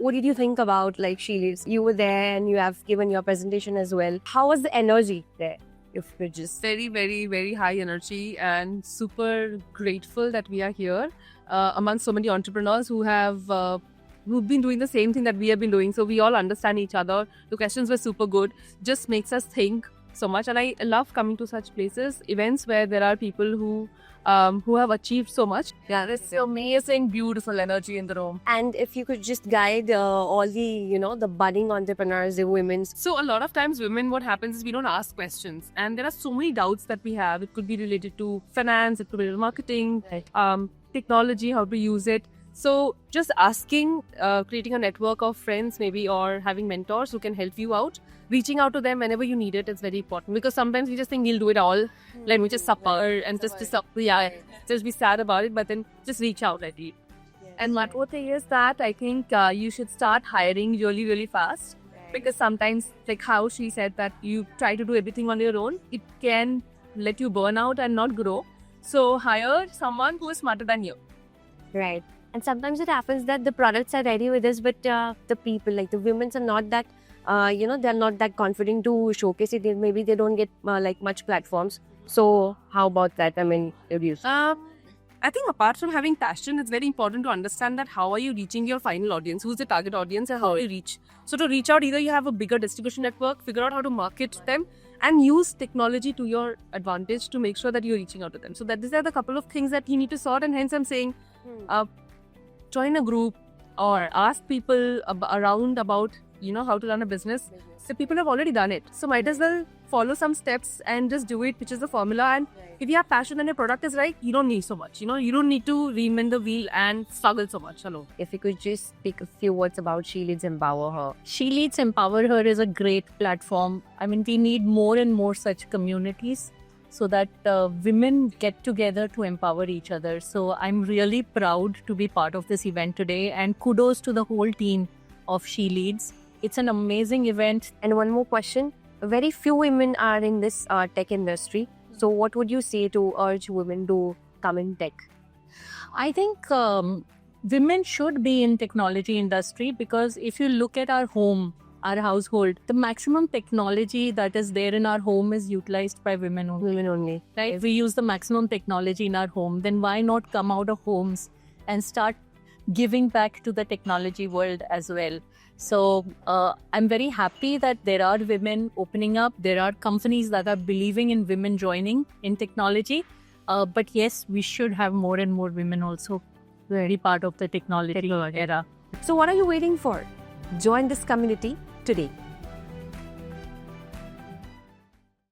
what did you think about like She-Leads? You were there and you have given your presentation as well. How was the energy there? If we just Very, very, very high energy and super grateful that we are here among so many entrepreneurs who've been doing the same thing that we have been doing. So we all understand each other. The questions were super good. Just makes us think so much. And I love coming to such places, events where there are people who have achieved so much. Yeah, there's amazing, beautiful energy in the room. and if you could just guide all the the budding entrepreneurs, the women. So a lot of times women, what happens is we don't ask questions, and there are so many doubts that we have. It could be related to finance, it could be related to marketing, technology, how to use it. So just asking, creating a network of friends maybe, or having mentors who can help you out, reaching out to them whenever you need it is very important, because sometimes we just think we'll do it all. Let me just suffer and just be sad about it, but then just reach out at it. And one more thing is that I think you should start hiring really, really fast, because sometimes, like how she said, that you try to do everything on your own, it can let you burn out and not grow. So hire someone who is smarter than you. Right. And sometimes it happens that the products are ready with us, but the people, like the women, are not that, they're not that confident to showcase it. Maybe they don't get like much platforms. So how about that? I mean, reviews. I think apart from having passion, it's very important to understand that how are you reaching your final audience, who's the target audience, and how you reach. So to reach out, either you have a bigger distribution network, figure out how to market them, and use technology to your advantage to make sure that you're reaching out to them. So that these are the couple of things that you need to sort, and hence I'm saying, join a group or ask people around about how to run a business. So people have already done it, so might as well follow some steps and just do it, which is the formula. And if you have passion and your product is right, you don't need so much. You don't need to reinvent the wheel and struggle so much alone. If you could just speak a few words about She-Leads Empower Her. She-Leads Empower Her is a great platform. I mean, we need more and more such communities so that women get together to empower each other. So I'm really proud to be part of this event today, and kudos to the whole team of She-Leads. It's an amazing event. And one more question. Very few women are in this tech industry. So what would you say to urge women to come in tech? I think women should be in technology industry, because if you look at our home, our household, the maximum technology that is there in our home is utilized by women only. Women only. Right? If we use the maximum technology in our home, then why not come out of homes and start giving back to the technology world as well? So I'm very happy that there are women opening up. There are companies that are believing in women joining in technology. But yes, we should have more and more women also very part of the technology era. So what are you waiting for? Join this community today.